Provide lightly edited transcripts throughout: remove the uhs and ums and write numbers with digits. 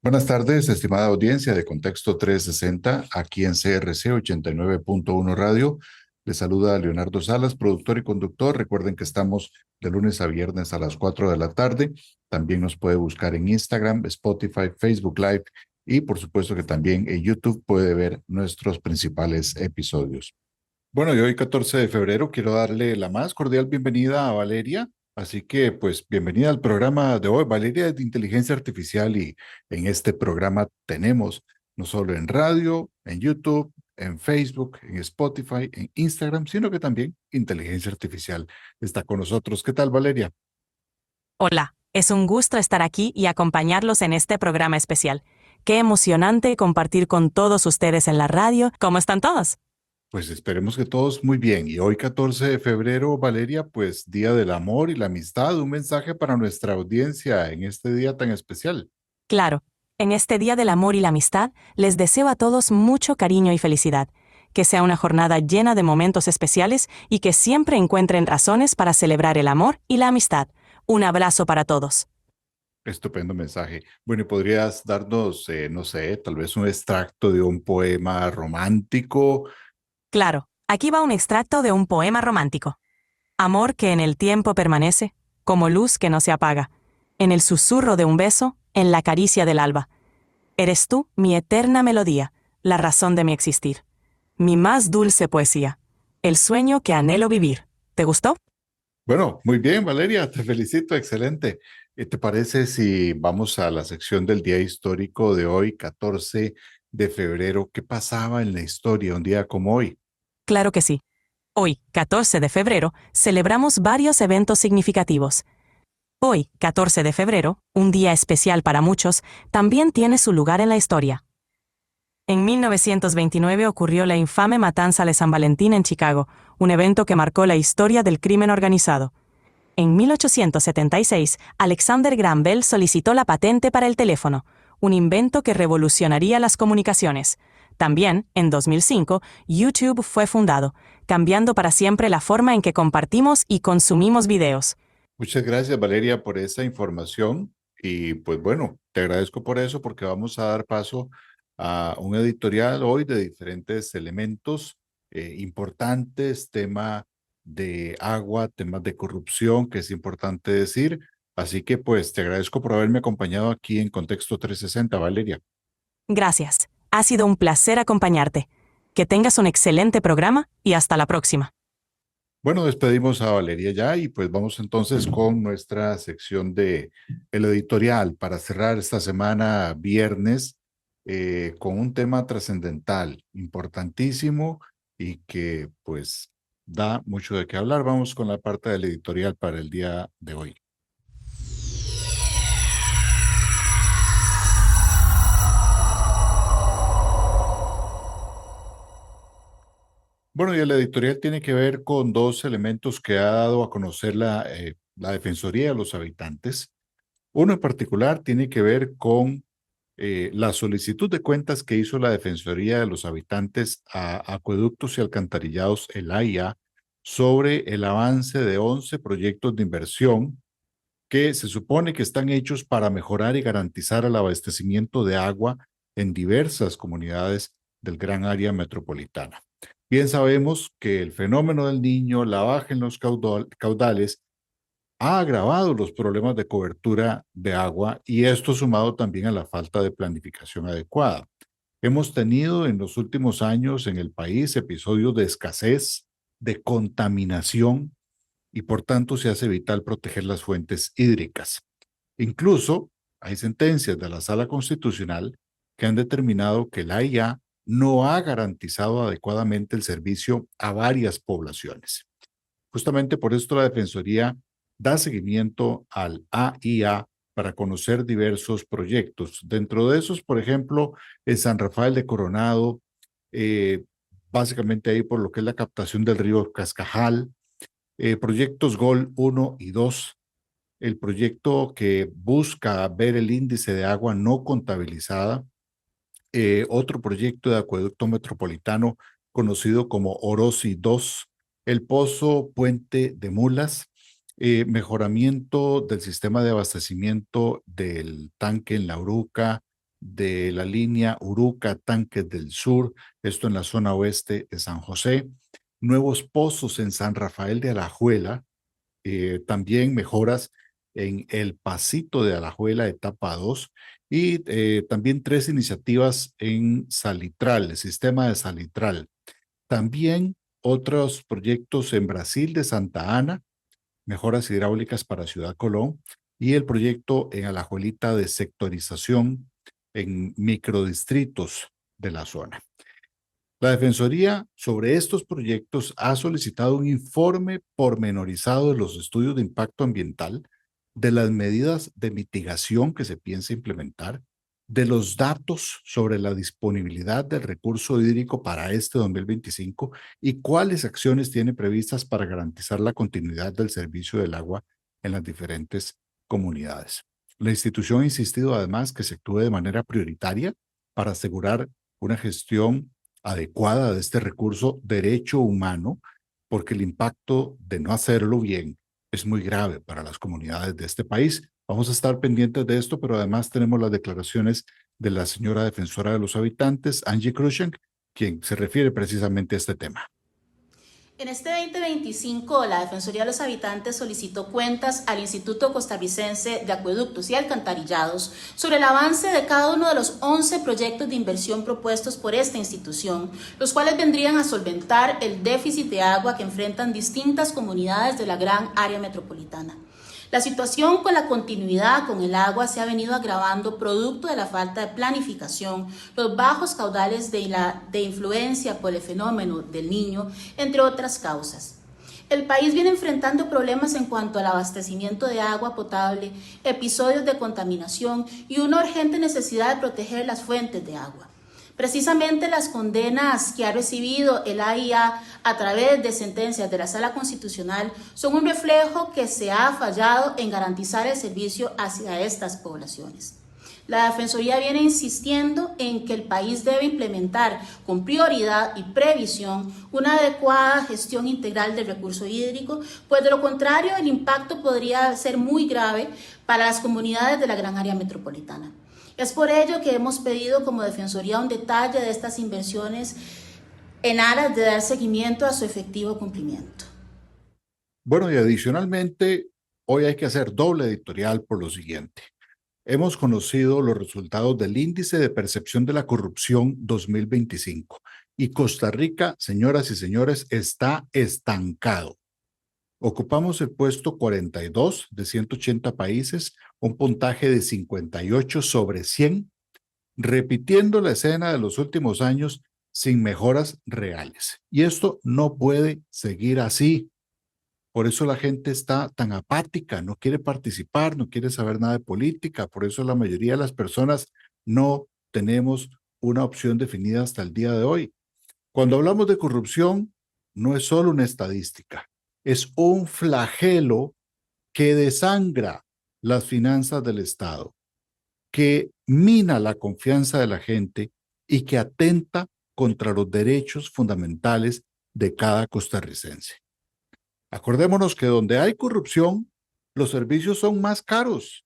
Buenas tardes, estimada audiencia de Contexto 360, aquí en CRC 89.1 Radio. Les saluda Leonardo Salas, productor y conductor. Recuerden que estamos de lunes a viernes a las 4 de la tarde. También nos puede buscar en Instagram, Spotify, Facebook Live y por supuesto que también en YouTube puede ver nuestros principales episodios. Bueno, y hoy 14 de febrero quiero darle la más cordial bienvenida a Valeria. Así que, pues, bienvenida al programa de hoy. Valeria es de Inteligencia Artificial y en este programa tenemos no solo en radio, en YouTube, en Facebook, en Spotify, en Instagram, sino que también Inteligencia Artificial está con nosotros. ¿Qué tal, Valeria? Hola, es un gusto estar aquí y acompañarlos en este programa especial. Qué emocionante compartir con todos ustedes en la radio. ¿Cómo están todos? Pues esperemos que todos muy bien. Y hoy 14 de febrero, Valeria, pues Día del Amor y la Amistad, un mensaje para nuestra audiencia en este día tan especial. Claro, en este Día del Amor y la Amistad, les deseo a todos mucho cariño y felicidad. Que sea una jornada llena de momentos especiales y que siempre encuentren razones para celebrar el amor y la amistad. Un abrazo para todos. Estupendo mensaje. Bueno, ¿y podrías darnos, no sé, tal vez un extracto de un poema romántico? Claro, aquí va un extracto de un poema romántico. Amor que en el tiempo permanece, como luz que no se apaga, en el susurro de un beso, en la caricia del alba. Eres tú mi eterna melodía, la razón de mi existir, mi más dulce poesía, el sueño que anhelo vivir. ¿Te gustó? Bueno, muy bien, Valeria, te felicito, excelente. ¿Te parece si vamos a la sección del día histórico de hoy, 14 de febrero? ¿Qué pasaba en la historia un día como hoy? Claro que sí. Hoy, 14 de febrero, celebramos varios eventos significativos. Hoy, 14 de febrero, un día especial para muchos, también tiene su lugar en la historia. En 1929 ocurrió la infame matanza de San Valentín en Chicago, un evento que marcó la historia del crimen organizado. En 1876, Alexander Graham Bell solicitó la patente para el teléfono, un invento que revolucionaría las comunicaciones. También, en 2005, YouTube fue fundado, cambiando para siempre la forma en que compartimos y consumimos videos. Muchas gracias, Valeria, por esta información. Y pues bueno, te agradezco por eso porque vamos a dar paso a un editorial hoy de diferentes elementos importantes, tema de agua, temas de corrupción, que es importante decir. Así que pues te agradezco por haberme acompañado aquí en Contexto 360, Valeria. Gracias. Ha sido un placer acompañarte. Que tengas un excelente programa y hasta la próxima. Bueno, despedimos a Valeria ya y pues vamos entonces con nuestra sección de el editorial para cerrar esta semana viernes con un tema trascendental, importantísimo y que pues da mucho de qué hablar. Vamos con la parte del editorial para el día de hoy. Bueno, y el editorial tiene que ver con dos elementos que ha dado a conocer la Defensoría de los Habitantes. Uno en particular tiene que ver con la solicitud de cuentas que hizo la Defensoría de los Habitantes a Acueductos y Alcantarillados, el AIA, sobre el avance de 11 proyectos de inversión que se supone que están hechos para mejorar y garantizar el abastecimiento de agua en diversas comunidades del gran área metropolitana. Bien sabemos que el fenómeno del niño, la baja en los caudales, ha agravado los problemas de cobertura de agua y esto sumado también a la falta de planificación adecuada. Hemos tenido en los últimos años en el país episodios de escasez, de contaminación y por tanto se hace vital proteger las fuentes hídricas. Incluso hay sentencias de la Sala Constitucional que han determinado que la IA no ha garantizado adecuadamente el servicio a varias poblaciones. Justamente por esto la Defensoría da seguimiento al AIA para conocer diversos proyectos. Dentro de esos, por ejemplo, en San Rafael de Coronado, eh, básicamente ahí por lo que es la captación del río Cascajal, proyectos GOL 1 y 2, el proyecto que busca ver el índice de agua no contabilizada, otro proyecto de acueducto metropolitano conocido como Orosi 2, el Pozo Puente de Mulas, mejoramiento del sistema de abastecimiento del tanque en La Uruca, de la línea Uruca-Tanques del Sur, esto en la zona oeste de San José, nuevos pozos en San Rafael de Alajuela, también mejoras en el Pasito de Alajuela, etapa 2, y también 3 iniciativas en Salitral, el sistema de Salitral. También otros proyectos en Brasil de Santa Ana, mejoras hidráulicas para Ciudad Colón, y el proyecto en Alajuelita de sectorización en microdistritos de la zona. La Defensoría sobre estos proyectos ha solicitado un informe pormenorizado de los estudios de impacto ambiental, de las medidas de mitigación que se piensa implementar, de los datos sobre la disponibilidad del recurso hídrico para este 2025 y cuáles acciones tiene previstas para garantizar la continuidad del servicio del agua en las diferentes comunidades. La institución ha insistido además que se actúe de manera prioritaria para asegurar una gestión adecuada de este recurso derecho humano, porque el impacto de no hacerlo bien es muy grave para las comunidades de este país. Vamos a estar pendientes de esto, pero además tenemos las declaraciones de la señora defensora de los habitantes, Angie Cruikshank, quien se refiere precisamente a este tema. En este 2025, la Defensoría de los Habitantes solicitó cuentas al Instituto Costarricense de Acueductos y Alcantarillados sobre el avance de cada uno de los 11 proyectos de inversión propuestos por esta institución, los cuales vendrían a solventar el déficit de agua que enfrentan distintas comunidades de la gran área metropolitana. La situación con la continuidad con el agua se ha venido agravando producto de la falta de planificación, los bajos caudales de influencia por el fenómeno del Niño, entre otras causas. El país viene enfrentando problemas en cuanto al abastecimiento de agua potable, episodios de contaminación y una urgente necesidad de proteger las fuentes de agua. Precisamente las condenas que ha recibido el AIA a través de sentencias de la Sala Constitucional son un reflejo que se ha fallado en garantizar el servicio hacia estas poblaciones. La Defensoría viene insistiendo en que el país debe implementar con prioridad y previsión una adecuada gestión integral del recurso hídrico, pues de lo contrario el impacto podría ser muy grave para las comunidades de la gran área metropolitana. Es por ello que hemos pedido como Defensoría un detalle de estas inversiones en aras de dar seguimiento a su efectivo cumplimiento. Bueno, y adicionalmente, hoy hay que hacer doble editorial por lo siguiente. Hemos conocido los resultados del Índice de Percepción de la Corrupción 2025 y Costa Rica, señoras y señores, está estancado. Ocupamos el puesto 42 de 180 países, un puntaje de 58 sobre 100, repitiendo la escena de los últimos años sin mejoras reales. Y esto no puede seguir así. Por eso la gente está tan apática, no quiere participar, no quiere saber nada de política. Por eso la mayoría de las personas no tenemos una opción definida hasta el día de hoy. Cuando hablamos de corrupción, no es solo una estadística, es un flagelo que desangra las finanzas del Estado, que mina la confianza de la gente y que atenta contra los derechos fundamentales de cada costarricense. Acordémonos que donde hay corrupción, los servicios son más caros,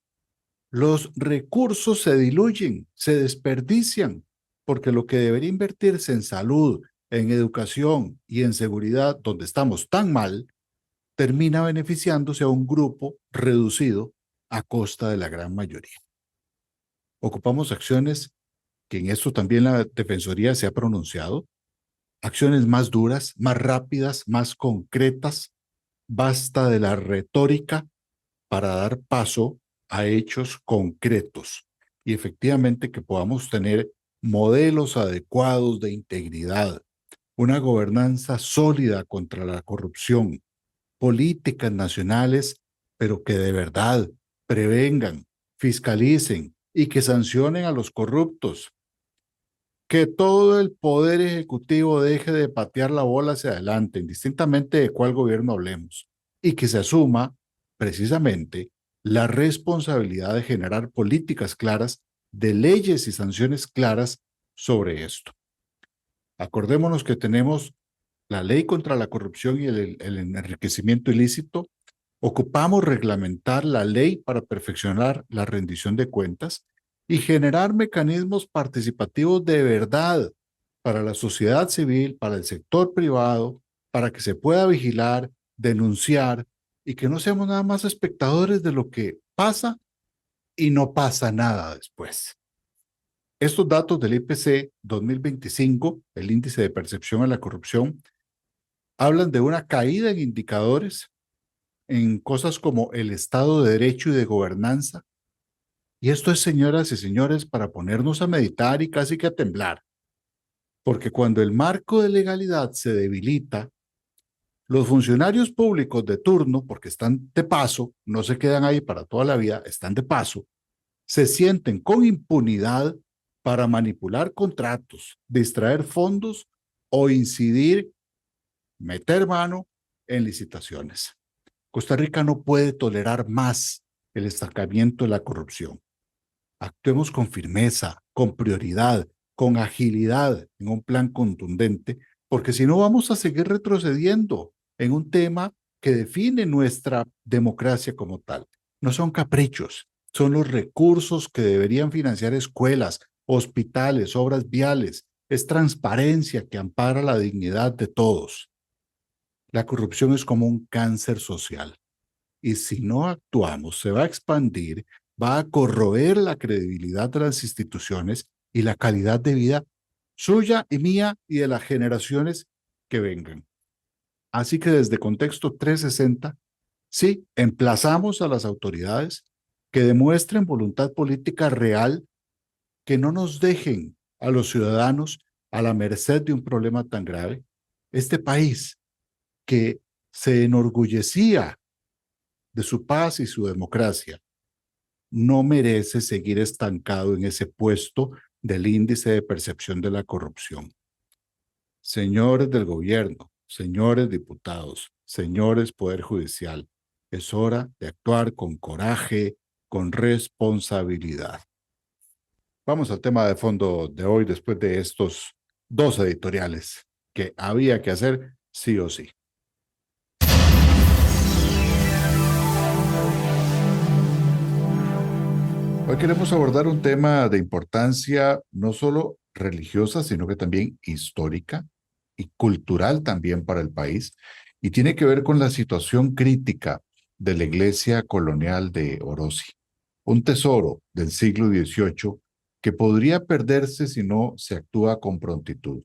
los recursos se diluyen, se desperdician, porque lo que debería invertirse en salud, en educación y en seguridad, donde estamos tan mal, termina beneficiándose a un grupo reducido a costa de la gran mayoría. Ocupamos acciones que en esto también la Defensoría se ha pronunciado, acciones más duras, más rápidas, más concretas. Basta de la retórica para dar paso a hechos concretos y efectivamente que podamos tener modelos adecuados de integridad, una gobernanza sólida contra la corrupción, políticas nacionales, pero que de verdad prevengan, fiscalicen y que sancionen a los corruptos. Que todo el poder ejecutivo deje de patear la bola hacia adelante, indistintamente de cuál gobierno hablemos, y que se asuma precisamente la responsabilidad de generar políticas claras, de leyes y sanciones claras sobre esto. Acordémonos que tenemos la ley contra la corrupción y el enriquecimiento ilícito. Ocupamos reglamentar la ley para perfeccionar la rendición de cuentas y generar mecanismos participativos de verdad para la sociedad civil, para el sector privado, para que se pueda vigilar, denunciar y que no seamos nada más espectadores de lo que pasa y no pasa nada después. Estos datos del IPC 2025, el índice de percepción de la corrupción, hablan de una caída en indicadores, en cosas como el Estado de Derecho y de gobernanza. Y esto es, señoras y señores, para ponernos a meditar y casi que a temblar. Porque cuando el marco de legalidad se debilita, los funcionarios públicos de turno, porque están de paso, no se quedan ahí para toda la vida, están de paso, se sienten con impunidad para manipular contratos, distraer fondos o incidir, meter mano en licitaciones. Costa Rica no puede tolerar más el estancamiento de la corrupción. Actuemos con firmeza, con prioridad, con agilidad en un plan contundente, porque si no vamos a seguir retrocediendo en un tema que define nuestra democracia como tal. No son caprichos, son los recursos que deberían financiar escuelas, hospitales, obras viales. Es transparencia que ampara la dignidad de todos. La corrupción es como un cáncer social y si no actuamos se va a expandir, va a corroer la credibilidad de las instituciones y la calidad de vida suya y mía y de las generaciones que vengan. Así que desde Contexto 360, sí, emplazamos a las autoridades que demuestren voluntad política real, que no nos dejen a los ciudadanos a la merced de un problema tan grave. Este país que se enorgullecía de su paz y su democracia, no merece seguir estancado en ese puesto del índice de percepción de la corrupción. Señores del gobierno, señores diputados, señores Poder Judicial, es hora de actuar con coraje, con responsabilidad. Vamos al tema de fondo de hoy después de estos dos editoriales que había que hacer sí o sí. Hoy queremos abordar un tema de importancia no solo religiosa, sino que también histórica y cultural también para el país, y tiene que ver con la situación crítica de la iglesia colonial de Orosi, un tesoro del siglo XVIII que podría perderse si no se actúa con prontitud.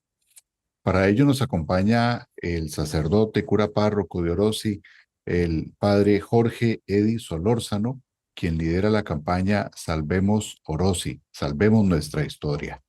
Para ello nos acompaña el sacerdote y cura párroco de Orosi, el padre Jorge Edi Solórzano, quien lidera la campaña Salvemos Orosi, salvemos nuestra historia.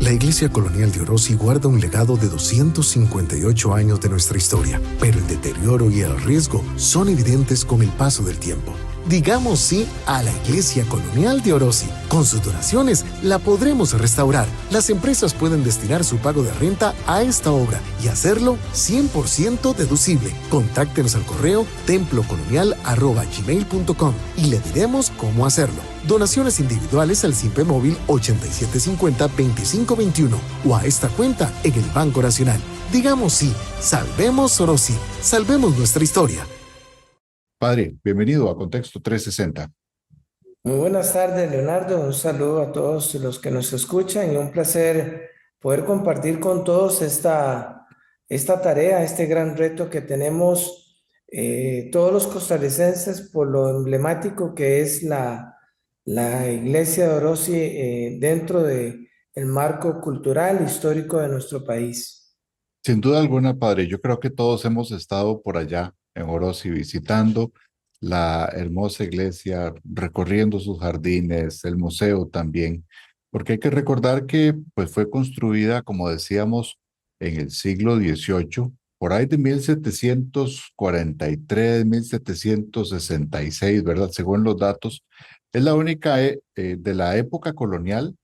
La iglesia colonial de Orosi guarda un legado de 258 años de nuestra historia, pero el deterioro y el riesgo son evidentes con el paso del tiempo. Digamos sí a la iglesia colonial de Orosi. Con sus donaciones la podremos restaurar. Las empresas pueden destinar su pago de renta a esta obra y hacerlo 100% deducible. Contáctenos al correo templocolonial@gmail.com y le diremos cómo hacerlo. Donaciones individuales al Simpe Móvil 8750-2521 o a esta cuenta en el Banco Nacional. Digamos sí, salvemos Orosi, salvemos nuestra historia. Padre, bienvenido a Contexto 360. Muy buenas tardes, Leonardo. Un saludo a todos los que nos escuchan y un placer poder compartir con todos esta tarea, este gran reto que tenemos todos los costarricenses por lo emblemático que es la iglesia de Orosi dentro del marco cultural histórico de nuestro país. Sin duda alguna, padre, yo creo que todos hemos estado por allá en Orosi visitando la hermosa iglesia, recorriendo sus jardines, el museo también, porque hay que recordar que pues, fue construida, como decíamos, en el siglo XVIII, por ahí de 1743, 1766, ¿verdad? Según los datos. Es la única de la época colonial,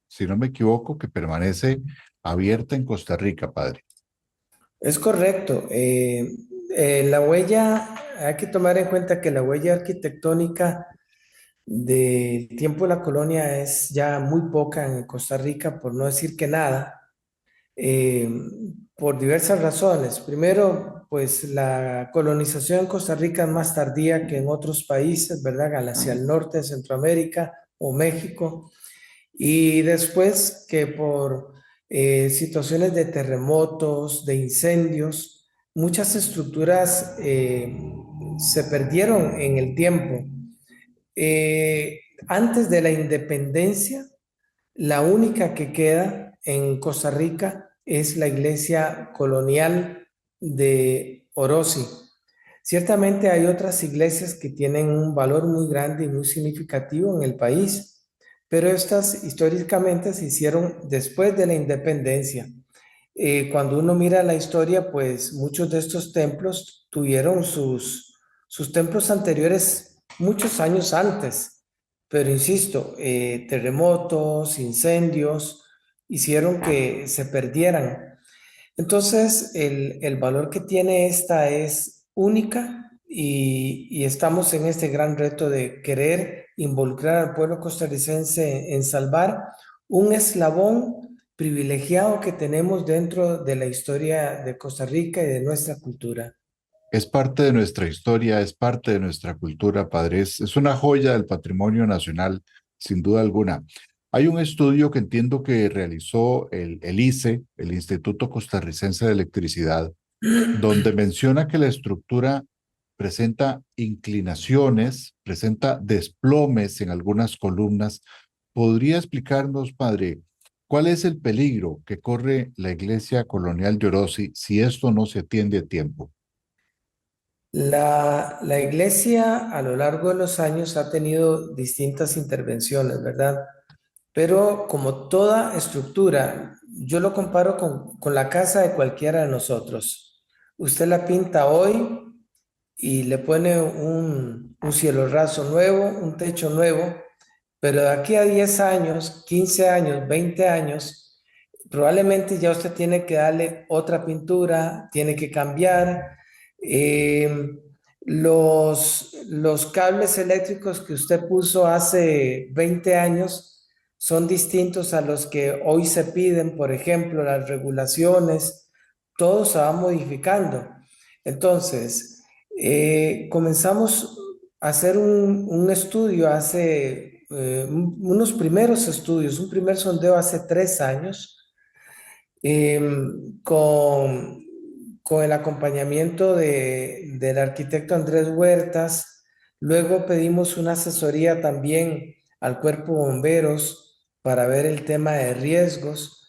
si no me equivoco, que permanece abierta en Costa Rica, padre. Es correcto. La huella, hay que tomar en cuenta que la huella arquitectónica del tiempo de la colonia es ya muy poca en Costa Rica, por no decir que nada, por diversas razones. Primero, pues la colonización en Costa Rica es más tardía que en otros países, ¿verdad? Hacia el norte de Centroamérica o México. Y después que por situaciones de terremotos, de incendios, muchas estructuras se perdieron en el tiempo. Antes de la independencia, la única que queda en Costa Rica es la iglesia colonial de Orosi. Ciertamente hay otras iglesias que tienen un valor muy grande y muy significativo en el país, pero estas históricamente se hicieron después de la independencia. Cuando uno mira la historia, pues muchos de estos templos tuvieron sus templos anteriores muchos años antes, pero insisto, terremotos, incendios, hicieron que se perdieran. Entonces, el valor que tiene esta es única y estamos en este gran reto de querer involucrar al pueblo costarricense en salvar un eslabón privilegiado que tenemos dentro de la historia de Costa Rica y de nuestra cultura. Es parte de nuestra historia, es parte de nuestra cultura, padre. Es una joya del patrimonio nacional, sin duda alguna. Hay un estudio que entiendo que realizó el ICE, el Instituto Costarricense de Electricidad, donde menciona que la estructura presenta inclinaciones, presenta desplomes en algunas columnas. ¿Podría explicarnos, padre, cuál es el peligro que corre la iglesia colonial de Orosi si esto no se atiende a tiempo? La iglesia a lo largo de los años ha tenido distintas intervenciones, ¿verdad? Pero como toda estructura, yo lo comparo con la casa de cualquiera de nosotros. Usted la pinta hoy y le pone un cielo raso nuevo, un techo nuevo, pero de aquí a 10 años, 15 años, 20 años, probablemente ya usted tiene que darle otra pintura, tiene que cambiar. eh, los cables eléctricos que usted puso hace 20 años son distintos a los que hoy se piden, por ejemplo, las regulaciones, todo se va modificando. Entonces, comenzamos a hacer un estudio hace unos primeros estudios, un primer sondeo hace 3 años, eh, con, con el acompañamiento del arquitecto Andrés Huertas. Luego pedimos una asesoría también al cuerpo de bomberos para ver el tema de riesgos.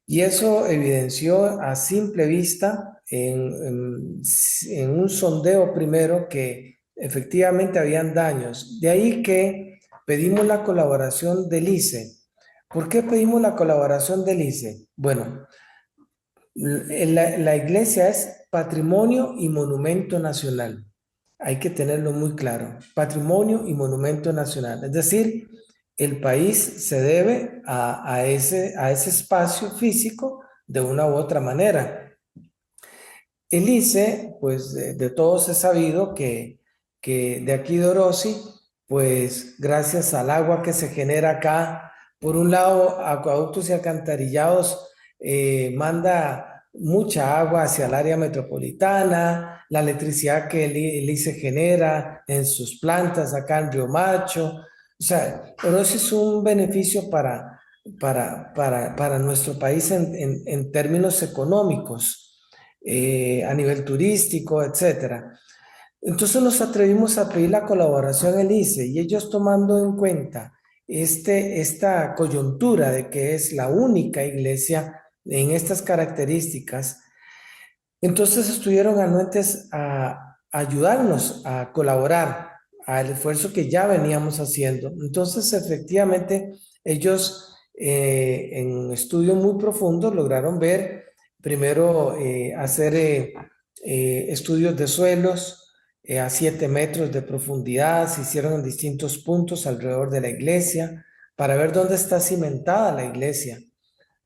Y eso evidenció a simple vista en un sondeo primero que efectivamente habían daños. De ahí que pedimos la colaboración del ICE. ¿Por qué pedimos la colaboración del ICE? Bueno, la iglesia es patrimonio y monumento nacional. Hay que tenerlo muy claro. Patrimonio y monumento nacional. Es decir, el país se debe a ese espacio físico de una u otra manera. El ICE, pues de todos es sabido que de aquí de Orosi, pues gracias al agua que se genera acá, por un lado, acueductos y alcantarillados manda mucha agua hacia el área metropolitana, la electricidad que el ICE genera en sus plantas acá en Río Macho. O sea, Orosi es un beneficio para nuestro país en términos económicos, a nivel turístico, etcétera. Entonces nos atrevimos a pedir la colaboración al ICE y ellos tomando en cuenta esta coyuntura de que es la única iglesia en estas características, entonces estuvieron anuentes a ayudarnos, a colaborar al esfuerzo que ya veníamos haciendo. Entonces, efectivamente, ellos en un estudio muy profundo lograron ver, primero hacer estudios de suelos a 7 metros de profundidad, se hicieron en distintos puntos alrededor de la iglesia para ver dónde está cimentada la iglesia,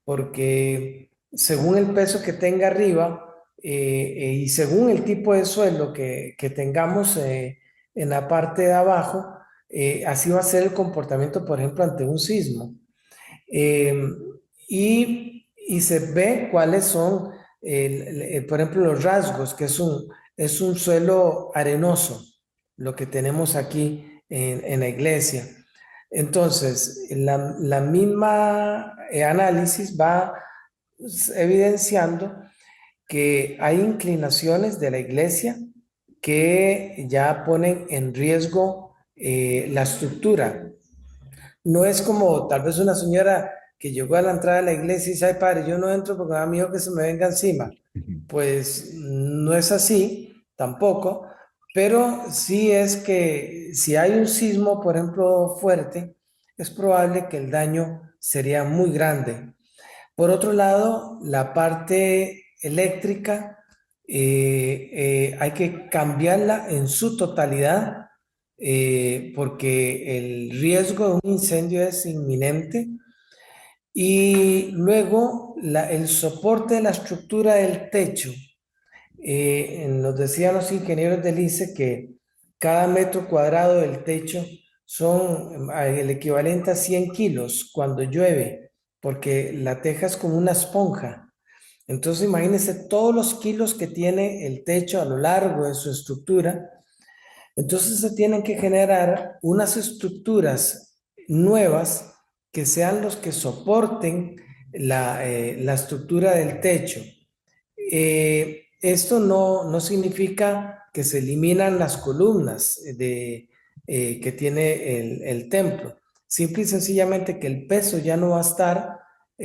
porque según el peso que tenga arriba, y según el tipo de suelo que tengamos en la parte de abajo, así va a ser el comportamiento, por ejemplo, ante un sismo. Eh, y se ve cuáles son, por ejemplo, los rasgos, que es un suelo arenoso, lo que tenemos aquí en la iglesia. Entonces, la misma análisis va evidenciando que hay inclinaciones de la iglesia que ya ponen en riesgo la estructura. No es como tal vez una señora que llegó a la entrada de la iglesia y dice, ay padre, yo no entro porque me da miedo que se me venga encima. Ujú. Pues no es así tampoco, pero sí es que si hay un sismo, por ejemplo, fuerte, es probable que el daño sería muy grande. Por otro lado, la parte eléctrica hay que cambiarla en su totalidad porque el riesgo de un incendio es inminente. Y luego el soporte de la estructura del techo. Nos decían los ingenieros del ICE que cada metro cuadrado del techo son el equivalente a 100 kilos cuando llueve, porque la teja es como una esponja. Entonces imagínense todos los kilos que tiene el techo a lo largo de su estructura. Entonces se tienen que generar unas estructuras nuevas que sean los que soporten la estructura del techo. Esto no significa que se eliminan las columnas que tiene el templo. Simple y sencillamente que el peso ya no va a estar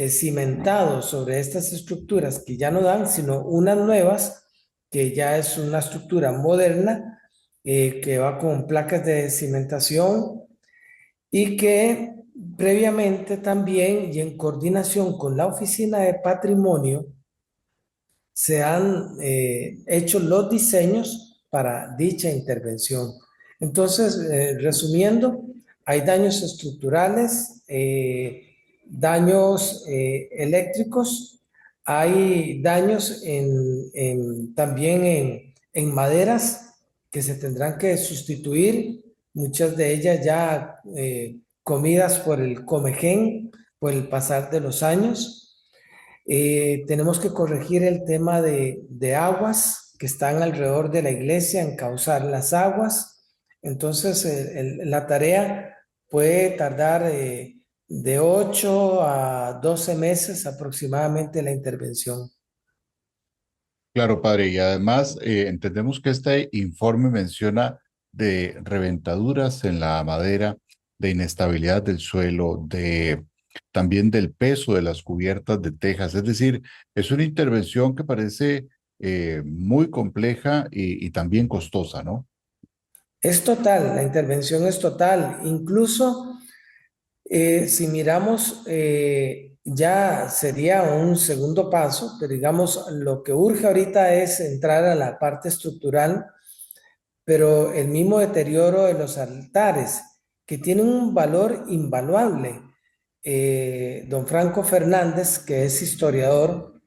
cimentado sobre estas estructuras que ya no dan, sino unas nuevas, que ya es una estructura moderna, que va con placas de cimentación y que previamente también y en coordinación con la Oficina de Patrimonio se han hecho los diseños para dicha intervención. Entonces, resumiendo, hay daños estructurales, daños eléctricos, hay daños también en maderas que se tendrán que sustituir, muchas de ellas ya comidas por el comején, por el pasar de los años. Tenemos que corregir el tema de aguas que están alrededor de la iglesia, encauzar las aguas. Entonces, la tarea puede tardar de 8 a 12 meses aproximadamente la intervención. Claro, padre, y además entendemos que este informe menciona de reventaduras en la madera, de inestabilidad del suelo, de también del peso de las cubiertas de tejas. Es decir, es una intervención que parece muy compleja y también costosa, ¿no? Es total, la intervención es total. Incluso si miramos, ya sería un segundo paso, pero digamos, lo que urge ahorita es entrar a la parte estructural, pero el mismo deterioro de los altares, que tienen un valor invaluable. Don Franco Fernández, que es historiador,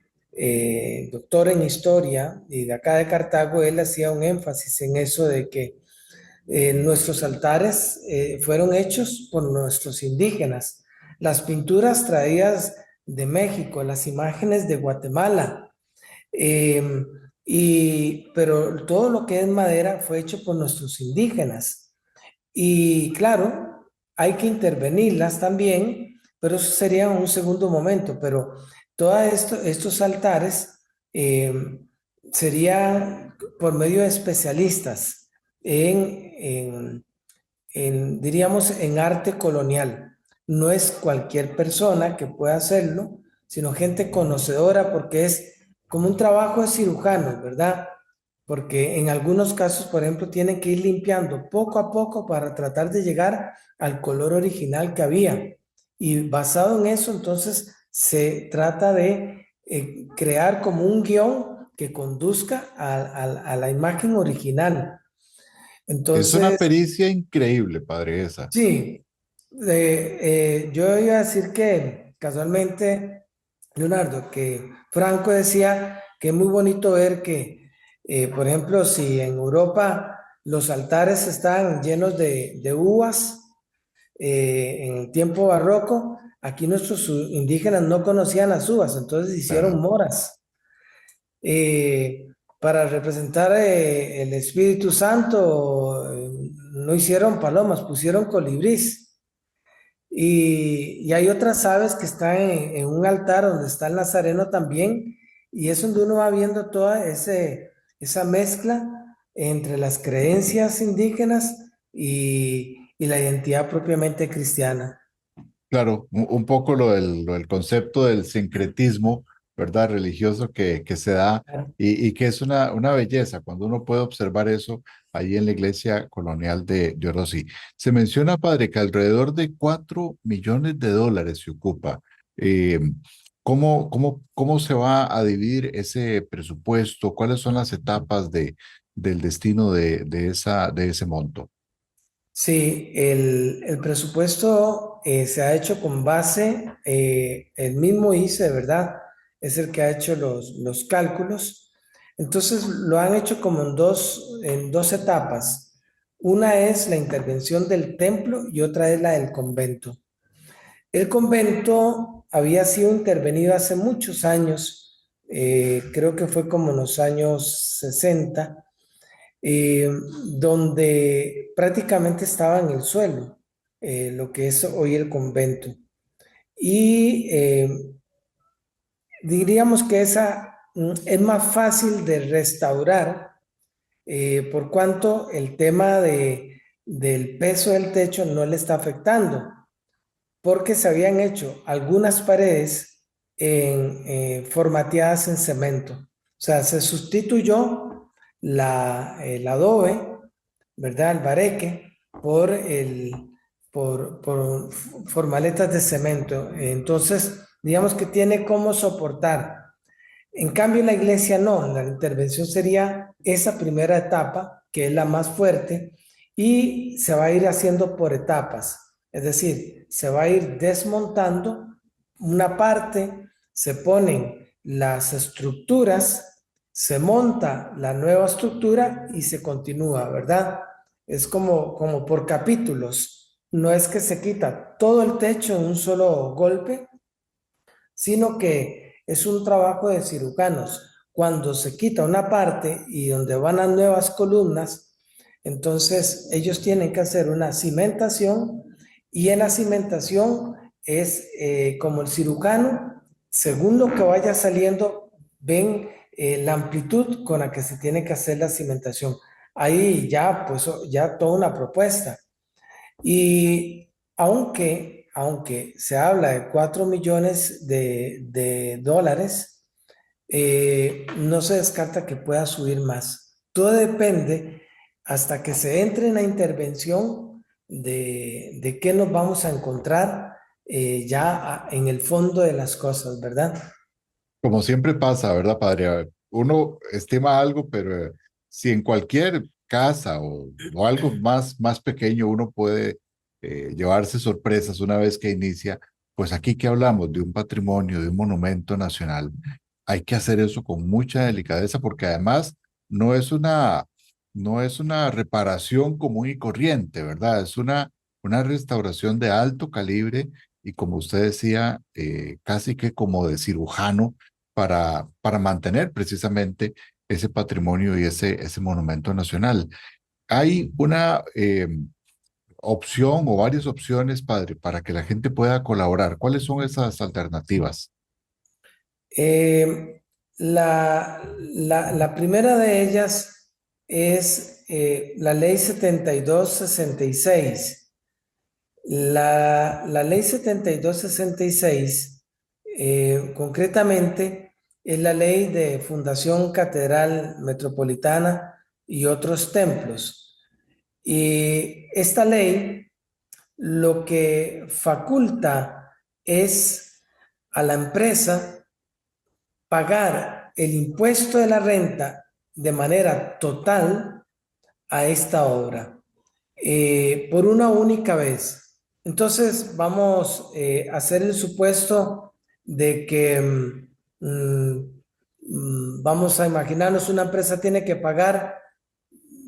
doctor en historia, y de acá de Cartago, él hacía un énfasis en eso de que nuestros altares fueron hechos por nuestros indígenas. Las pinturas traídas de México, las imágenes de Guatemala, eh, pero todo lo que es madera fue hecho por nuestros indígenas. Y claro, hay que intervenirlas también, pero eso sería un segundo momento. Pero todos estos altares eh, serían por medio de especialistas diríamos, en arte colonial. No es cualquier persona que pueda hacerlo, sino gente conocedora, porque es como un trabajo de cirujanos, ¿verdad? Porque en algunos casos, por ejemplo, tienen que ir limpiando poco a poco para tratar de llegar al color original que había. Y basado en eso, entonces, se trata de crear como un guión que conduzca a la imagen original. Es una Entonces, pericia increíble, padre, esa. sí, yo iba a decir que casualmente, Leonardo, que Franco decía que es muy bonito ver que, por ejemplo, si en Europa los altares están llenos de uvas en el tiempo barroco, aquí nuestros indígenas no conocían las uvas, entonces hicieron Claro. moras. Eh, para representar el Espíritu Santo, no hicieron palomas, pusieron colibrís. Y hay otras aves que están en un altar donde está el Nazareno también, y es donde uno va viendo toda esa mezcla entre las creencias indígenas y la identidad propiamente cristiana. Claro, un poco lo del concepto del sincretismo, ¿verdad? Religioso que se da y que es una belleza cuando uno puede observar eso ahí en la iglesia colonial de Orosi. Se menciona, padre, que alrededor de 4 millones de dólares se ocupa. Eh, ¿Cómo se va a dividir ese presupuesto? ¿Cuáles son las etapas del destino de ese monto? Sí, el presupuesto se ha hecho con base, el mismo ICE, ¿verdad? Es el que ha hecho los cálculos. Entonces lo han hecho como en dos etapas. Una es la intervención del templo y otra es la del convento. El convento había sido intervenido hace muchos años, creo que fue como en los años 60, eh, donde prácticamente estaba en el suelo, lo que es hoy el convento. Y diríamos que esa es más fácil de restaurar, por cuanto el tema del peso del techo no le está afectando, porque se habían hecho algunas paredes formateadas en cemento. O sea, se sustituyó el adobe, ¿verdad? El bareque por formaletas de cemento. Entonces, digamos que tiene cómo soportar. En cambio, la iglesia no, la intervención sería esa primera etapa, que es la más fuerte, y se va a ir haciendo por etapas. Es decir, se va a ir desmontando una parte, se ponen las estructuras, se monta la nueva estructura y se continúa, ¿verdad? Es como por capítulos. No es que se quita todo el techo en un solo golpe, sino que es un trabajo de cirujanos. Cuando se quita una parte y donde van las nuevas columnas, entonces ellos tienen que hacer una cimentación, y en la cimentación es como el cirujano, según lo que vaya saliendo, ven la amplitud con la que se tiene que hacer la cimentación. Ahí ya, pues, ya toda una propuesta. Y aunque se habla de 4 millones de dólares, no se descarta que pueda subir más. Todo depende hasta que se entre en la intervención de qué nos vamos a encontrar, en el fondo de las cosas, ¿verdad? Como siempre pasa, ¿verdad, padre? Uno estima algo, pero si en cualquier casa o algo más pequeño uno puede llevarse sorpresas una vez que inicia, pues aquí que hablamos de un patrimonio, de un monumento nacional, hay que hacer eso con mucha delicadeza porque además no es una, no es una reparación común y corriente, ¿verdad? Es una restauración de alto calibre y como usted decía, casi que como de cirujano para mantener precisamente ese patrimonio y ese monumento nacional. Hay una opción o varias opciones, padre, para que la gente pueda colaborar. ¿Cuáles son esas alternativas? Eh, la primera de ellas es la ley 7266. La ley 7266, concretamente, es la ley de Fundación Catedral Metropolitana y otros templos. Y esta ley lo que faculta es a la empresa pagar el impuesto de la renta de manera total a esta obra, por una única vez. Entonces vamos a hacer el supuesto de que vamos a imaginarnos una empresa tiene que pagar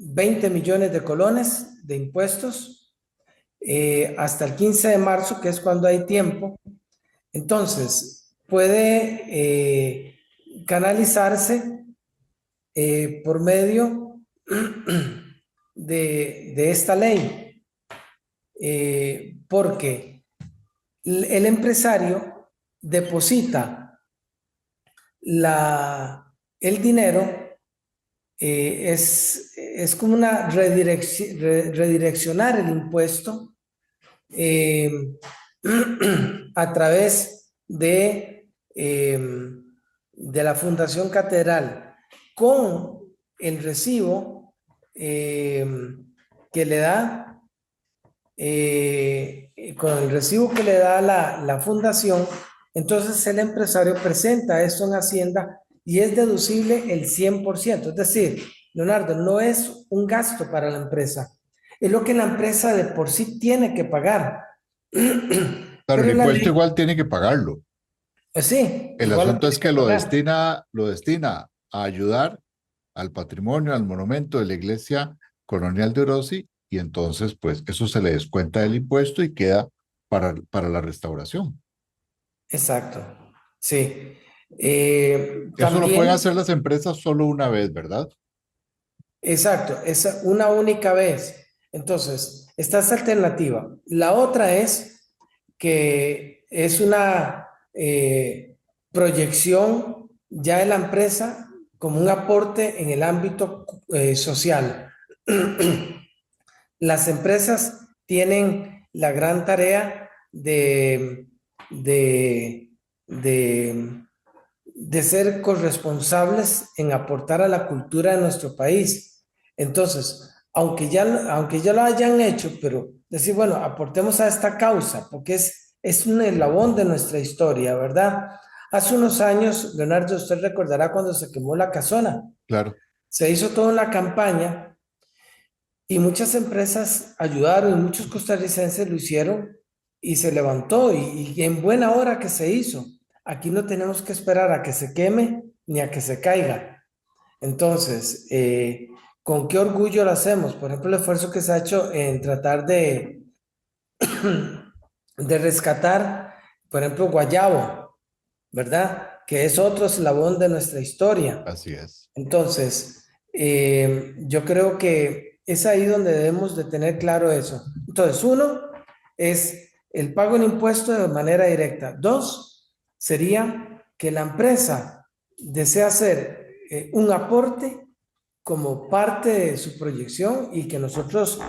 20 millones de colones de impuestos hasta el 15 de marzo, que es cuando hay tiempo. Entonces puede canalizarse por medio de esta ley, porque el empresario deposita el dinero, es como una redireccionar el impuesto a través de la Fundación Catedral con el recibo que le da la fundación. Entonces el empresario presenta esto en Hacienda y es deducible el 100%. Es decir, Leonardo, no es un gasto para la empresa, es lo que la empresa de por sí tiene que pagar. Claro, Pero el la impuesto ley, igual tiene que pagarlo. sí, El igual lo asunto tiene es que que pagar. lo destina a ayudar al patrimonio, al monumento de la iglesia colonial de Orosi, y entonces, pues, eso se le descuenta del impuesto y queda para la restauración. Exacto, sí. Eso lo pueden También, hacer las empresas solo una vez, ¿verdad? exacto, es una única vez. Entonces, esta es alternativa. La otra es que es una proyección ya de la empresa como un aporte en el ámbito social. Las empresas tienen la gran tarea de, de, de ser corresponsables en aportar a la cultura de nuestro país. Entonces, aunque ya lo hayan hecho, pero decir, bueno, aportemos a esta causa, porque es un eslabón de nuestra historia, ¿verdad? Hace unos años, Leonardo, usted recordará cuando se quemó la casona. Claro, Se hizo toda una campaña y muchas empresas ayudaron, y muchos costarricenses lo hicieron y se levantó y en buena hora que se hizo. Aquí no tenemos que esperar a que se queme ni a que se caiga. Entonces, ¿con qué orgullo lo hacemos? Por ejemplo, el esfuerzo que se ha hecho en tratar de rescatar, por ejemplo, Guayabo, ¿verdad? Que es otro eslabón de nuestra historia. así es. Entonces, yo creo que es ahí donde debemos de tener claro eso. Entonces, uno es el pago del impuesto de manera directa. Dos, sería que la empresa desea hacer un aporte como parte de su proyección y que nosotros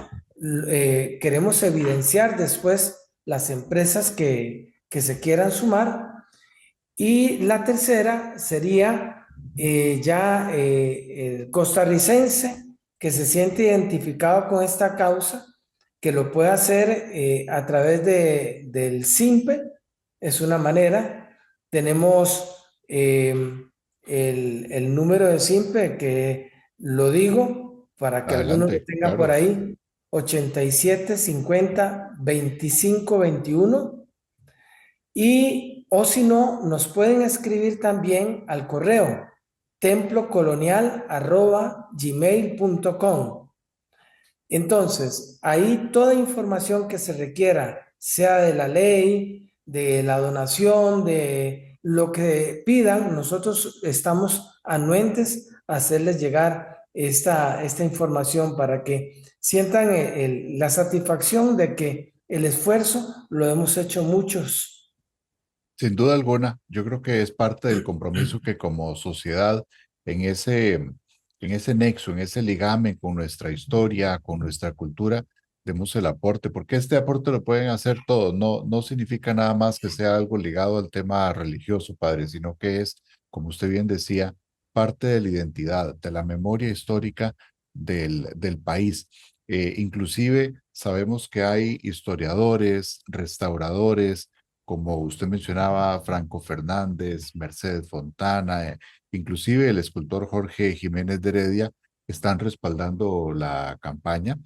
queremos evidenciar después las empresas que se quieran sumar. Y la tercera sería el costarricense que se siente identificado con esta causa, que lo puede hacer a través del SIMPE, es una manera. Tenemos el número de SIMPE que lo digo para que alguno lo Adelante, tenga por claro. ahí, 8750-2521. Y, o si no, nos pueden escribir también al correo templocolonial@gmail.com. Entonces, ahí toda información que se requiera, sea de la ley, de la donación, de lo que pidan, nosotros estamos anuentes a hacerles llegar esta información para que sientan la satisfacción de que el esfuerzo lo hemos hecho muchos. Sin duda alguna, yo creo que es parte del compromiso que como sociedad, en ese nexo, en ese ligamen con nuestra historia, con nuestra cultura, demos el aporte, porque este aporte lo pueden hacer todos, no significa nada más que sea algo ligado al tema religioso, padre, sino que es, como usted bien decía, parte de la identidad, de la memoria histórica del país. Inclusive sabemos que hay historiadores, restauradores, como usted mencionaba, Franco Fernández, Mercedes Fontana, inclusive el escultor Jorge Jiménez de Heredia, están respaldando la campaña.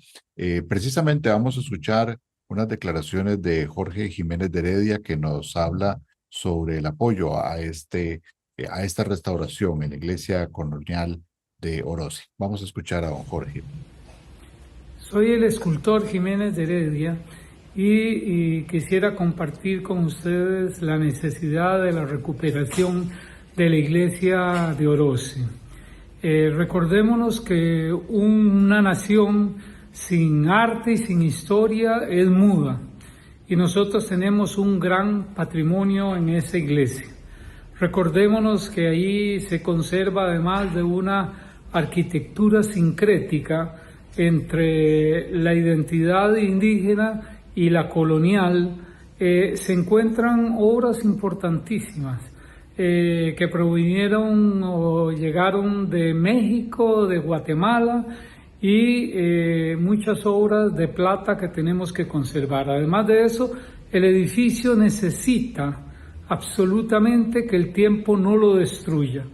Precisamente vamos a escuchar unas declaraciones de Jorge Jiménez de Heredia que nos habla sobre el apoyo a esta restauración en la iglesia colonial de Orosi. Vamos a escuchar a don Jorge. Soy el escultor Jiménez de Heredia y quisiera compartir con ustedes la necesidad de la recuperación de la iglesia de Orosi. Recordémonos que una nación sin arte y sin historia es muda, y nosotros tenemos un gran patrimonio en esa iglesia. Recordémonos que ahí se conserva, además de una arquitectura sincrética entre la identidad indígena y la colonial, se encuentran obras importantísimas que provinieron o llegaron de México, de Guatemala, y muchas obras de plata que tenemos que conservar. Además de eso, el edificio necesita absolutamente que el tiempo no lo destruya.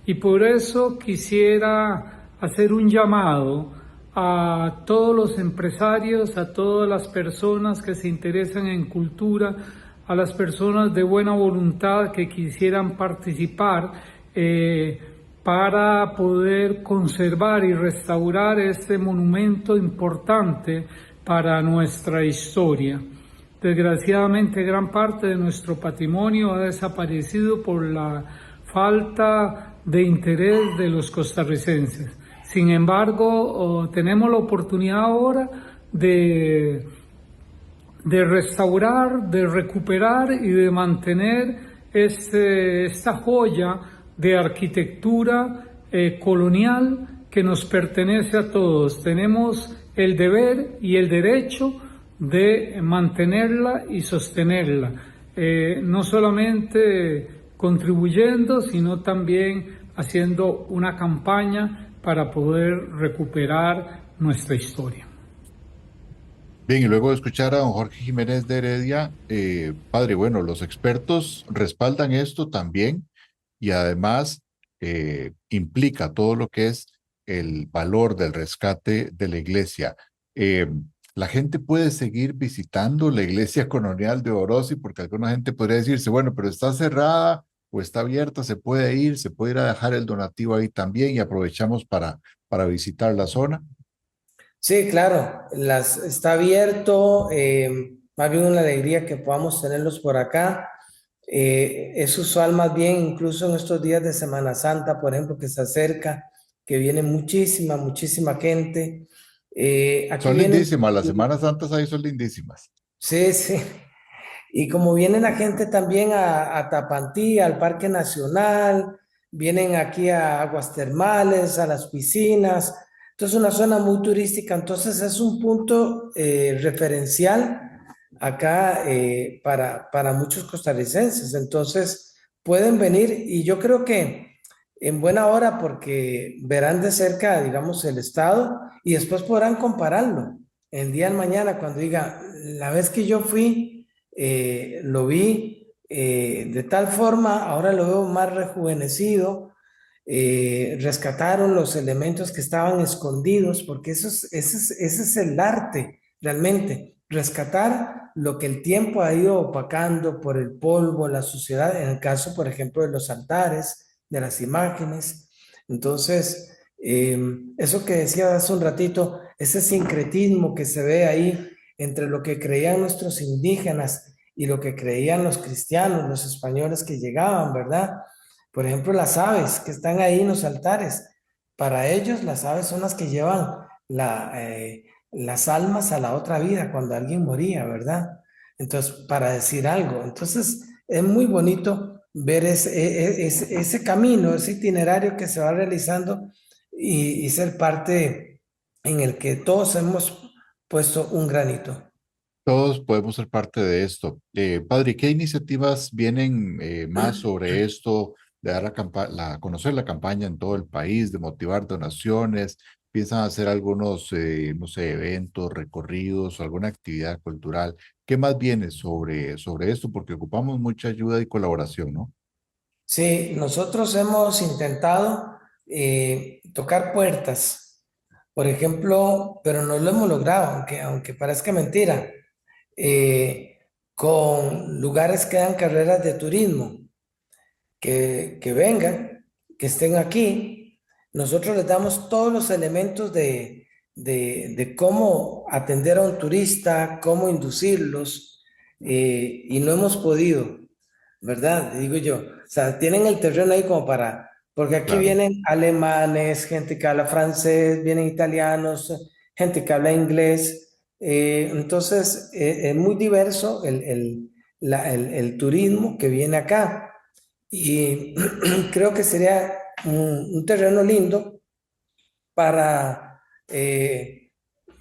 Y por eso quisiera hacer un llamado a todos los empresarios, a todas las personas que se interesan en cultura, a las personas de buena voluntad que quisieran participar para poder conservar y restaurar este monumento importante para nuestra historia. Desgraciadamente, gran parte de nuestro patrimonio ha desaparecido por la falta de interés de los costarricenses. Sin embargo, tenemos la oportunidad ahora de restaurar, de recuperar y de mantener esta joya de arquitectura colonial que nos pertenece a todos. Tenemos el deber y el derecho de mantenerla y sostenerla, no solamente contribuyendo, sino también haciendo una campaña para poder recuperar nuestra historia. Bien, y luego de escuchar a don Jorge Jiménez de Heredia, padre, bueno, los expertos respaldan esto también y además implica todo lo que es el valor del rescate de la iglesia. La gente puede seguir visitando la iglesia colonial de Orosi, porque alguna gente podría decirse, bueno, pero está cerrada o está abierta, se puede ir a dejar el donativo ahí también y aprovechamos para visitar la zona. Sí, claro, está abierto, más bien una alegría que podamos tenerlos por acá. Es usual más bien, incluso en estos días de Semana Santa, por ejemplo, que se acerca, que viene muchísima gente. Aquí Son vienen, lindísimas, las Semanas Santas ahí son lindísimas. sí, sí. Y como viene la gente también a Tapantí, al Parque Nacional, vienen aquí a aguas termales, a las piscinas. Entonces, una zona muy turística. Entonces, es un punto referencial acá para muchos costarricenses. Entonces, pueden venir y yo creo que en buena hora porque verán de cerca, digamos, el estado y después podrán compararlo el día de mañana cuando diga, la vez que yo fui, lo vi de tal forma, ahora lo veo más rejuvenecido, rescataron los elementos que estaban escondidos, porque ese es el arte realmente, rescatar lo que el tiempo ha ido opacando por el polvo, la suciedad, en el caso, por ejemplo, de los altares, de las imágenes. Entonces, eso que decía hace un ratito, ese sincretismo que se ve ahí entre lo que creían nuestros indígenas y lo que creían los cristianos, los españoles que llegaban, ¿verdad? Por ejemplo, las aves que están ahí en los altares. Para ellos, las aves son las que llevan las almas a la otra vida cuando alguien moría, ¿verdad? Entonces, para decir algo. Entonces, es muy bonito ver ese camino, ese itinerario que se va realizando y ser parte en el que todos hemos puesto un granito. Todos podemos ser parte de esto. Padre, ¿qué iniciativas vienen más sobre esto, de dar conocer la campaña en todo el país, de motivar donaciones? ¿Piensan hacer algunos, no sé, eventos, recorridos, alguna actividad cultural? ¿Qué más viene sobre esto? Porque ocupamos mucha ayuda y colaboración, ¿no? Sí, nosotros hemos intentado tocar puertas, por ejemplo, pero no lo hemos logrado, aunque parezca mentira, eh, con lugares que dan carreras de turismo, que vengan, que estén aquí. Nosotros les damos todos los elementos de cómo atender a un turista, cómo inducirlos, y no hemos podido, ¿verdad? Digo yo, o sea, tienen el terreno ahí como porque aquí Claro. vienen alemanes, gente que habla francés, vienen italianos, gente que habla inglés, Entonces, es muy diverso el turismo que viene acá y creo que sería un terreno lindo para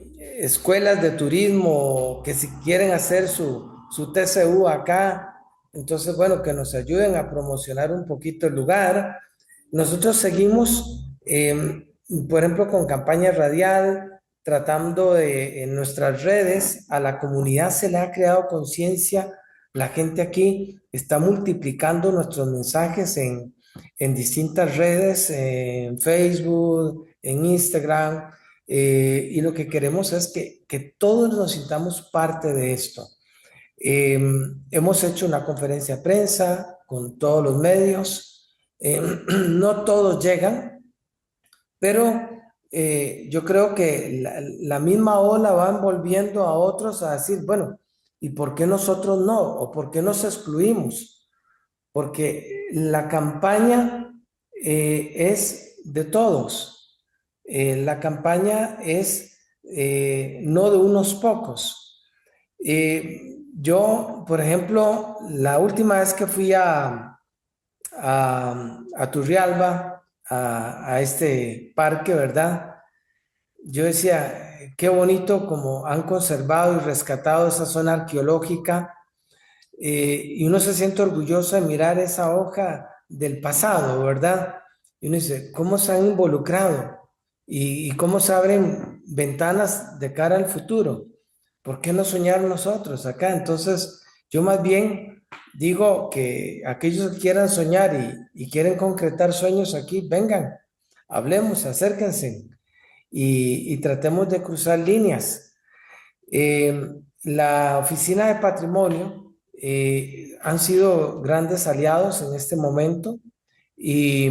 escuelas de turismo que si quieren hacer su TCU acá, entonces, bueno, que nos ayuden a promocionar un poquito el lugar. Nosotros seguimos, por ejemplo, con campaña radial, tratando de, en nuestras redes, a la comunidad se le ha creado conciencia, la gente aquí está multiplicando nuestros mensajes en distintas redes, en Facebook, en Instagram, y lo que queremos es que todos nos sintamos parte de esto. Hemos hecho una conferencia de prensa con todos los medios. No todos llegan, pero yo creo que la misma ola va envolviendo a otros a decir, bueno, ¿y por qué nosotros no? ¿O por qué nos excluimos? Porque la campaña es de todos. La campaña es no de unos pocos. Yo, por ejemplo, la última vez que fui a Turrialba, a este parque, ¿verdad? Yo decía, qué bonito como han conservado y rescatado esa zona arqueológica, y uno se siente orgulloso de mirar esa hoja del pasado, ¿verdad? Y uno dice, ¿cómo se han involucrado? Y cómo se abren ventanas de cara al futuro. ¿Por qué no soñar nosotros acá? Entonces, yo más bien digo que aquellos que quieran soñar y quieren concretar sueños aquí, vengan, hablemos, acérquense y tratemos de cruzar líneas. La Oficina de Patrimonio han sido grandes aliados en este momento y,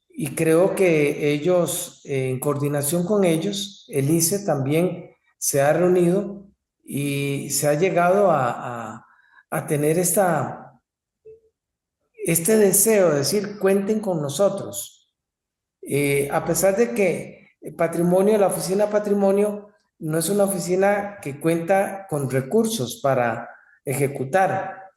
y creo que ellos, en coordinación con ellos, el ICE también se ha reunido y se ha llegado a tener este deseo de decir, cuenten con nosotros. A pesar de que Patrimonio, la Oficina de Patrimonio, no es una oficina que cuenta con recursos para ejecutar,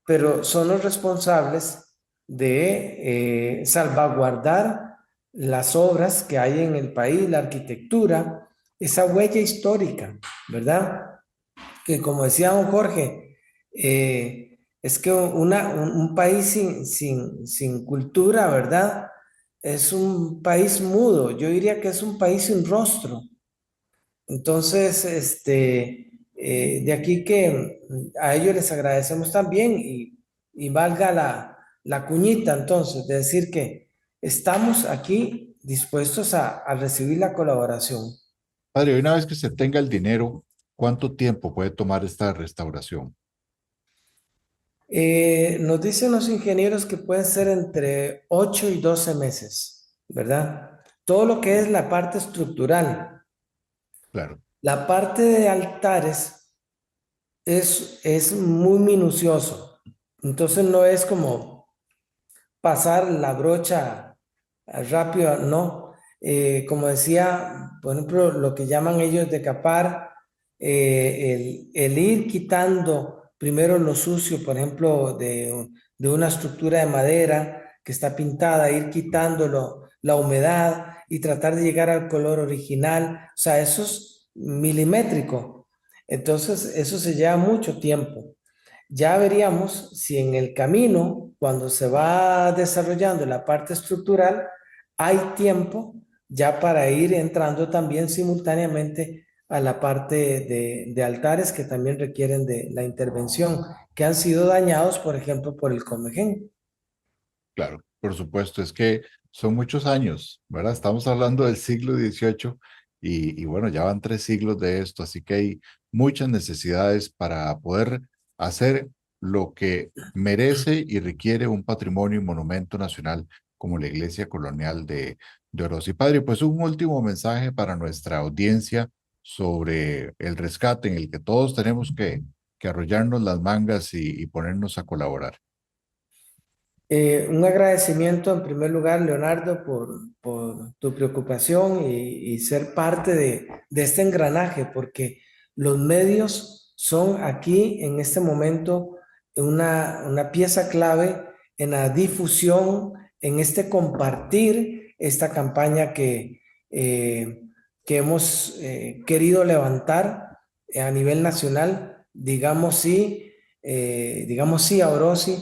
pero son los responsables de salvaguardar las obras que hay en el país, la arquitectura, esa huella histórica, ¿verdad? Que como decía don Jorge, es que un país sin cultura, ¿verdad? Es un país mudo, yo diría que es un país sin rostro. Entonces, de aquí que a ellos les agradecemos también y valga la cuñita entonces de decir que estamos aquí dispuestos a recibir la colaboración. Padre, una vez que se tenga el dinero, ¿cuánto tiempo puede tomar esta restauración? Nos dicen los ingenieros que pueden ser entre 8 y 12 meses, ¿verdad? Todo lo que es la parte estructural. Claro, La parte de altares es muy minucioso. Entonces no es como pasar la brocha rápido, no. Como decía, por ejemplo, lo que llaman ellos decapar, el ir quitando primero lo sucio, por ejemplo, de una estructura de madera que está pintada, ir quitándolo, la humedad y tratar de llegar al color original. O sea, eso es milimétrico. Entonces, eso se lleva mucho tiempo. Ya veríamos si en el camino, cuando se va desarrollando la parte estructural, hay tiempo ya para ir entrando también simultáneamente a la parte de altares que también requieren de la intervención, que han sido dañados, por ejemplo, por el Comején. claro, por supuesto, es que son muchos años, ¿verdad? Estamos hablando del siglo XVIII y bueno, ya van 3 siglos de esto, así que hay muchas necesidades para poder hacer lo que merece y requiere un patrimonio y monumento nacional como la Iglesia Colonial de Orosi. Padre, pues un último mensaje para nuestra audiencia sobre el rescate en el que todos tenemos que arrollarnos las mangas y ponernos a colaborar. Un agradecimiento en primer lugar, Leonardo, por tu preocupación y ser parte de este engranaje, porque los medios son aquí en este momento una pieza clave en la difusión, en este compartir esta campaña que hemos querido levantar a nivel nacional. Digamos sí a Orosi.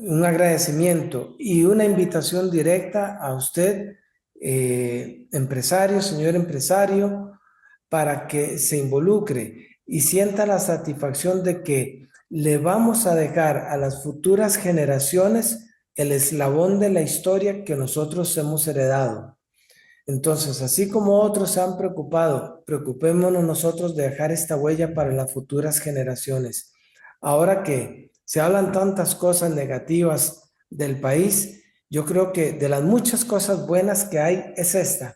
Un agradecimiento y una invitación directa a usted, empresario, señor empresario, para que se involucre y sienta la satisfacción de que le vamos a dejar a las futuras generaciones el eslabón de la historia que nosotros hemos heredado. Entonces, así como otros se han preocupado, preocupémonos nosotros de dejar esta huella para las futuras generaciones. Ahora que se hablan tantas cosas negativas del país, yo creo que de las muchas cosas buenas que hay es esta.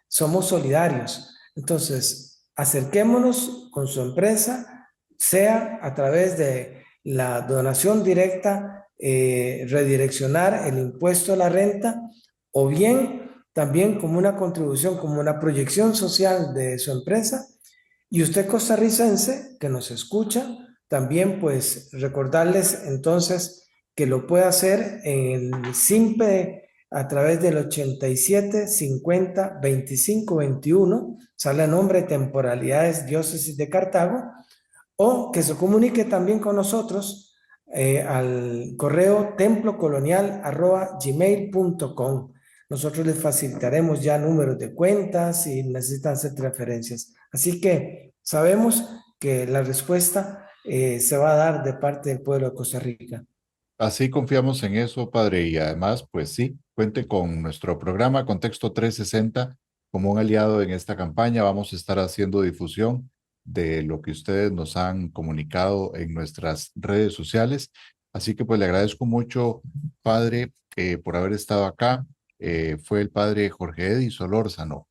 Somos solidarios. Entonces, acerquémonos con su empresa, sea a través de la donación directa, redireccionar el impuesto a la renta, o bien también como una contribución, como una proyección social de su empresa. Y usted costarricense que nos escucha, también pues recordarles entonces que lo puede hacer en el SIMPE a través del 87 50 25 21, sale el nombre Temporalidades Diócesis de Cartago, o que se comunique también con nosotros al correo templocolonial@gmail.com. Nosotros les facilitaremos ya números de cuentas si necesitan hacer transferencias. Así que sabemos que la respuesta se va a dar de parte del pueblo de Costa Rica. Así confiamos en eso, padre, y además, pues sí, cuente con nuestro programa Contexto 360 como un aliado en esta campaña. Vamos a estar haciendo difusión de lo que ustedes nos han comunicado en nuestras redes sociales. Así que pues le agradezco mucho, padre, por haber estado acá. Fue el padre Jorge Edi Solórzano,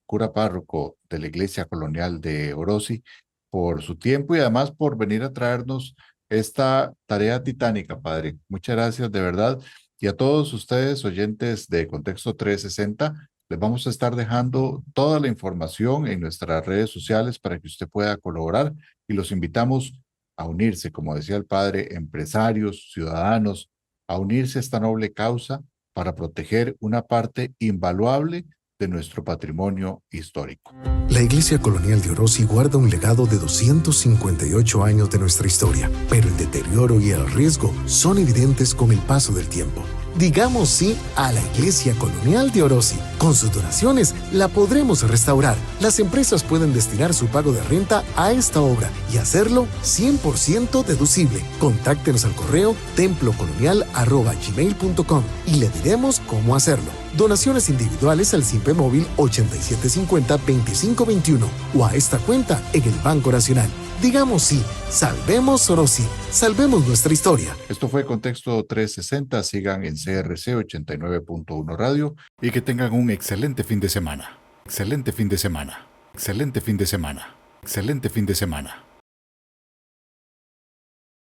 cura párroco de la Iglesia Colonial de Orosi, por su tiempo y además por venir a traernos esta tarea titánica, padre. Muchas gracias de verdad. Y a todos ustedes, oyentes de Contexto 360, les vamos a estar dejando toda la información en nuestras redes sociales para que usted pueda colaborar y los invitamos a unirse, como decía el padre, empresarios, ciudadanos, a unirse a esta noble causa para proteger una parte invaluable de nuestro patrimonio histórico. La Iglesia Colonial de Orosi guarda un legado de 258 años de nuestra historia, pero el deterioro y el riesgo son evidentes con el paso del tiempo. Digamos sí a la Iglesia Colonial de Orosi. Con sus donaciones la podremos restaurar. Las empresas pueden destinar su pago de renta a esta obra y hacerlo 100% deducible. Contáctenos al correo templocolonial@gmail.com y le diremos cómo hacerlo. Donaciones individuales al SIMPE móvil 8750-2521 o a esta cuenta en el Banco Nacional. Digamos sí, salvemos Orosi, salvemos nuestra historia. Esto fue Contexto 360, sigan en CRC 89.1 Radio y que tengan un excelente fin de semana. Excelente fin de semana. Excelente fin de semana. Excelente fin de semana.